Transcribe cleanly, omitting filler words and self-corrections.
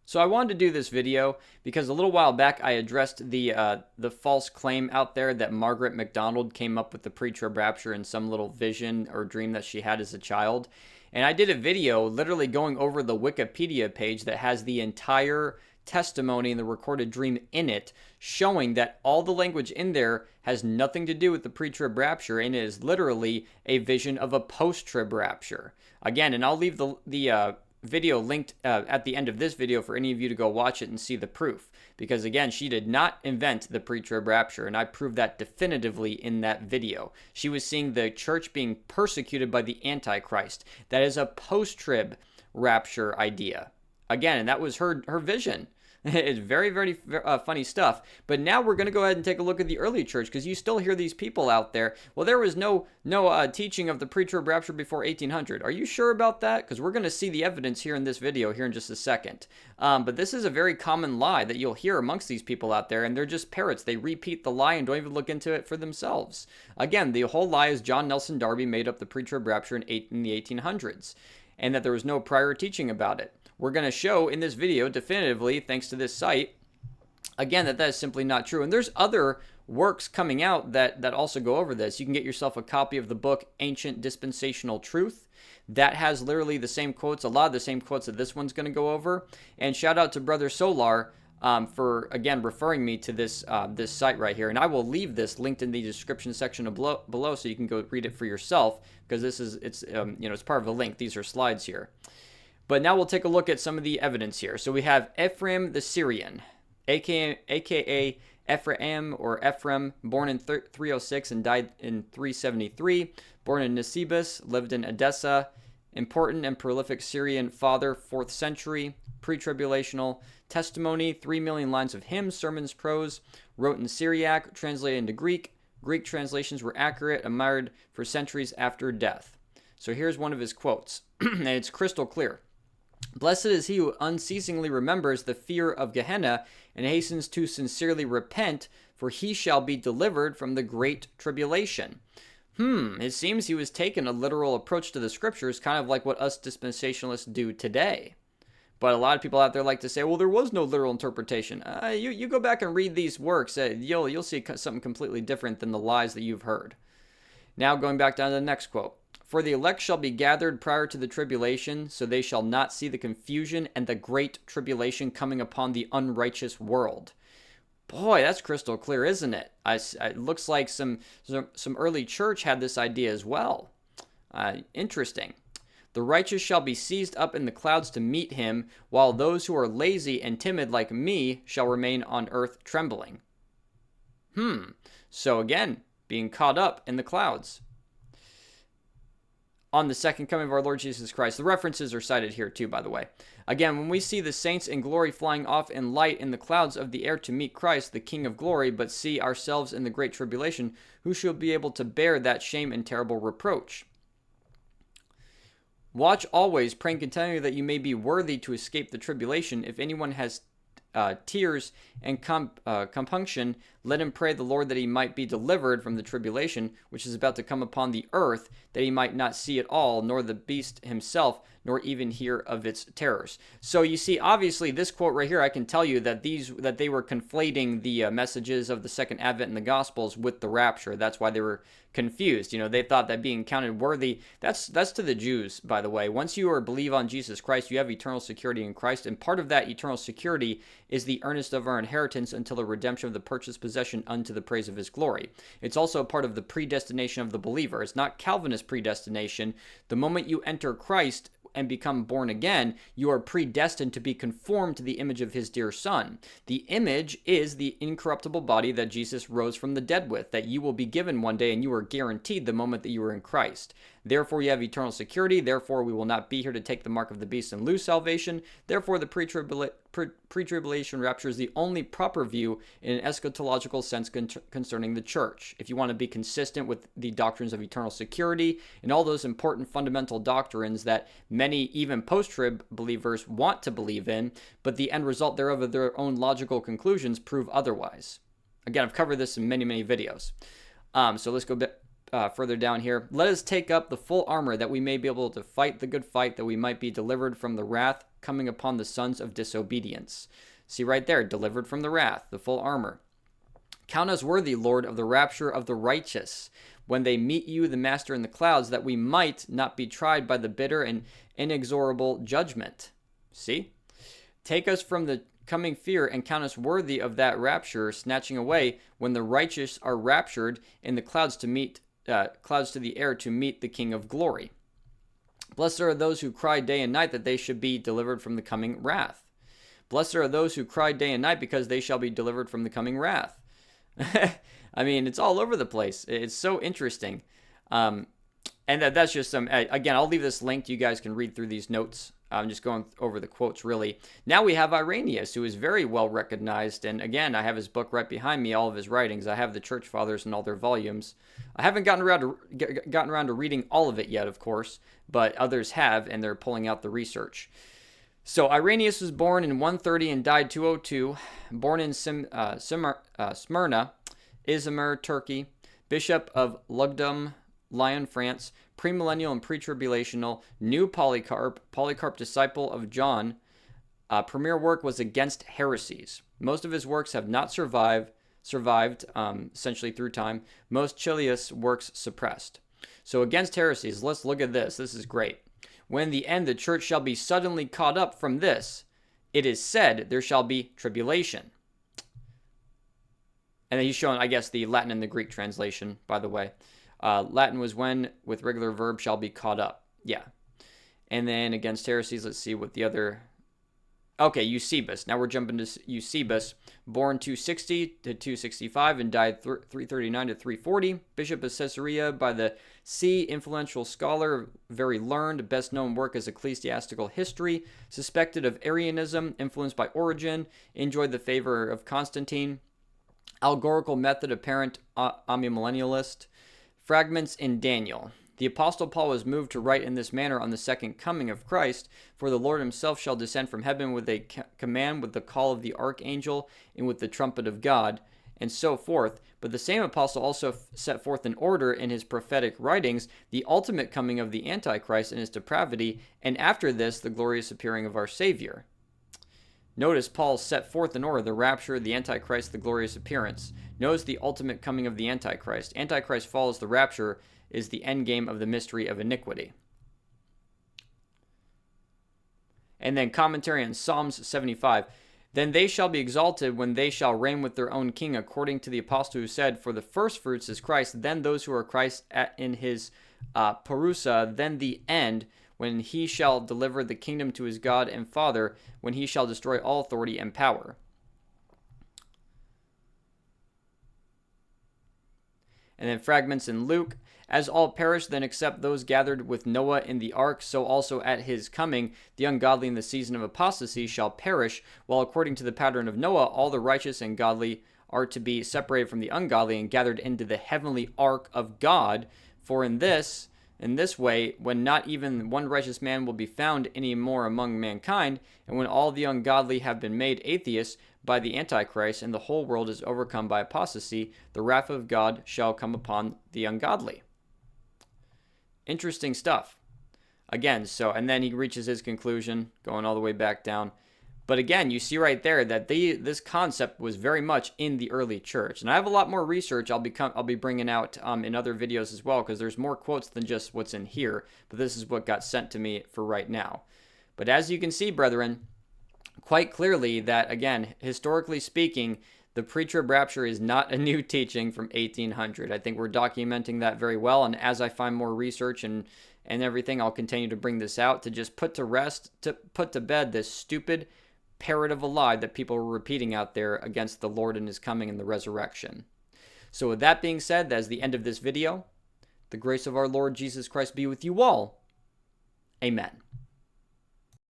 So I wanted to do this video because a little while back I addressed the false claim out there that Margaret MacDonald came up with the pre-trib rapture in some little vision or dream that she had as a child. And I did a video literally going over the Wikipedia page that has the entire testimony and the recorded dream in it, showing that all the language in there has nothing to do with the pre-trib rapture and it is literally a vision of a post-trib rapture. Again, and I'll leave the video linked at the end of this video for any of you to go watch it and see the proof. Because again, she did not invent the pre-trib rapture, and I proved that definitively in that video. She was seeing the church being persecuted by the Antichrist. That is a post-trib rapture idea. Again, and that was her vision. It's very, very funny stuff. But now we're going to go ahead and take a look at the early church, because you still hear these people out there. Well, there was no teaching of the pre-trib rapture before 1800. Are you sure about that? Because we're going to see the evidence here in this video here in just a second. But this is a very common lie that you'll hear amongst these people out there, and they're just parrots. They repeat the lie and don't even look into it for themselves. Again, the whole lie is John Nelson Darby made up the pre-trib rapture in the 1800s, and that there was no prior teaching about it. We're going to show in this video definitively, thanks to this site, again, that is simply not true. And there's other works coming out that also go over this. You can get yourself a copy of the book Ancient Dispensational Truth. That has literally the same quotes, a lot of the same quotes that this one's going to go over. And shout out to Brother Solar for, again, referring me to this this site right here. And I will leave this linked in the description section below so you can go read it for yourself, because it's part of the link. These are slides here. But now we'll take a look at some of the evidence here. So we have Ephraim the Syrian, aka Ephraim or Ephraim, born in 306 and died in 373, born in Nisibis, lived in Edessa, important and prolific Syrian father, 4th century, pre-tribulational, testimony, 3 million lines of hymns, sermons, prose, wrote in Syriac, translated into Greek. Greek translations were accurate, admired for centuries after death. So here's one of his quotes, and it's crystal clear. Blessed is he who unceasingly remembers the fear of Gehenna and hastens to sincerely repent, for he shall be delivered from the great tribulation. It seems he was taking a literal approach to the scriptures, kind of like what us dispensationalists do today. But a lot of people out there like to say, well, there was no literal interpretation. You go back and read these works, you'll see something completely different than the lies that you've heard. Now going back down to the next quote. For the elect shall be gathered prior to the tribulation, so they shall not see the confusion and the great tribulation coming upon the unrighteous world. Boy, that's crystal clear, isn't it? It looks like some early church had this idea as well. Interesting. The righteous shall be seized up in the clouds to meet him, while those who are lazy and timid like me shall remain on earth trembling. So again, being caught up in the clouds on the second coming of our Lord Jesus Christ. The references are cited here too, by the way. Again, when we see the saints in glory flying off in light in the clouds of the air to meet Christ, the King of glory, but see ourselves in the great tribulation, who shall be able to bear that shame and terrible reproach? Watch always, praying continually that you may be worthy to escape the tribulation. If anyone has tears and compunction, let him pray the Lord that he might be delivered from the tribulation, which is about to come upon the earth, that he might not see it all, nor the beast himself, nor even hear of its terrors. So you see, obviously, this quote right here, I can tell you that they were conflating the messages of the second advent in the Gospels with the rapture. That's why they were confused. They thought that being counted worthy, that's to the Jews, by the way. Once you believe on Jesus Christ, you have eternal security in Christ, and part of that eternal security is the earnest of our inheritance until the redemption of the purchased possession unto the praise of his glory. It's also part of the predestination of the believer. It's not Calvinist predestination. The moment you enter Christ and become born again, you are predestined to be conformed to the image of his dear Son. The image is the incorruptible body that Jesus rose from the dead with, that you will be given one day, and you are guaranteed the moment that you are in Christ. Therefore, you have eternal security. Therefore, we will not be here to take the mark of the beast and lose salvation. Therefore, the pre-tribulation rapture is the only proper view in an eschatological sense concerning the church. If you want to be consistent with the doctrines of eternal security and all those important fundamental doctrines that many, even post-trib believers, want to believe in, but the end result thereof of their own logical conclusions prove otherwise. Again, I've covered this in many, many videos. So let's go a bit further down here. Let us take up the full armor that we may be able to fight the good fight, that we might be delivered from the wrath coming upon the sons of disobedience. See right there, delivered from the wrath, the full armor. Count us worthy, Lord, of the rapture of the righteous, when they meet you, the Master, in the clouds, that we might not be tried by the bitter and inexorable judgment. See? Take us from the coming fear and count us worthy of that rapture, snatching away when the righteous are raptured in the clouds to the air to meet the King of glory. Blessed are those who cry day and night that they should be delivered from the coming wrath. Blessed are those who cry day and night because they shall be delivered from the coming wrath. I mean, it's all over the place. It's so interesting. And that's just some, again, I'll leave this linked. You guys can read through these notes. I'm just going over the quotes, really. Now we have Irenaeus, who is very well recognized. And again, I have his book right behind me, all of his writings. I have the Church Fathers and all their volumes. I haven't gotten around to reading all of it yet, of course, but others have, and they're pulling out the research. So Irenaeus was born in 130 and died 202. Born in Smyrna, Izmir, Turkey. Bishop of Lugdunum, Lyon, France. Premillennial and pre-tribulational. New Polycarp. Polycarp, disciple of John. Premier work was against heresies. Most of his works have not survived essentially through time. Most Chilius works suppressed. So against heresies, let's look at this. This is great. When the end the church shall be suddenly caught up from this, it is said there shall be tribulation. And then he's showing, I guess, the Latin and the Greek translation, by the way. Latin was when, with regular verb, shall be caught up. Yeah. And then against heresies, let's see what the other... Okay, Eusebius. Now we're jumping to Eusebius. Born 260 to 265 and died 339 to 340. Bishop of Caesarea by the sea, influential scholar, very learned. Best known work is Ecclesiastical History. Suspected of Arianism, influenced by Origen. Enjoyed the favor of Constantine. Allegorical method, apparent amillennialist. Fragments in Daniel. The Apostle Paul was moved to write in this manner on the second coming of Christ, for the Lord himself shall descend from heaven with a command, with the call of the archangel, and with the trumpet of God, and so forth. But the same apostle also set forth in order in his prophetic writings the ultimate coming of the Antichrist and his depravity, and after this the glorious appearing of our Savior. Notice Paul set forth in order the rapture, the Antichrist, the glorious appearance. Notice the ultimate coming of the Antichrist. Antichrist follows the rapture, is the end game of the mystery of iniquity. And then commentary on Psalms 75. Then they shall be exalted when they shall reign with their own king, according to the apostle who said, for the first fruits is Christ, then those who are Christ in his parousia, then the end, when he shall deliver the kingdom to his God and Father, when he shall destroy all authority and power. And then fragments in Luke. As all perish, then except those gathered with Noah in the ark, so also at his coming the ungodly in the season of apostasy shall perish, while according to the pattern of Noah all the righteous and godly are to be separated from the ungodly and gathered into the heavenly ark of God. For in this way, when not even one righteous man will be found any more among mankind, and when all the ungodly have been made atheists by the Antichrist, and the whole world is overcome by apostasy, the wrath of God shall come upon the ungodly. Interesting stuff. Again, and then he reaches his conclusion, going all the way back down. But again, you see right there that this concept was very much in the early church. And I have a lot more research I'll be bringing out in other videos as well, because there's more quotes than just what's in here. But this is what got sent to me for right now. But as you can see, brethren, quite clearly that, again, historically speaking, the pre-trib rapture is not a new teaching from 1800. I think we're documenting that very well. And as I find more research and everything, I'll continue to bring this out to just put to bed this stupid parrot of a lie that people are repeating out there against the Lord and his coming and the resurrection. So with that being said, that is the end of this video. The grace of our Lord Jesus Christ be with you all. Amen.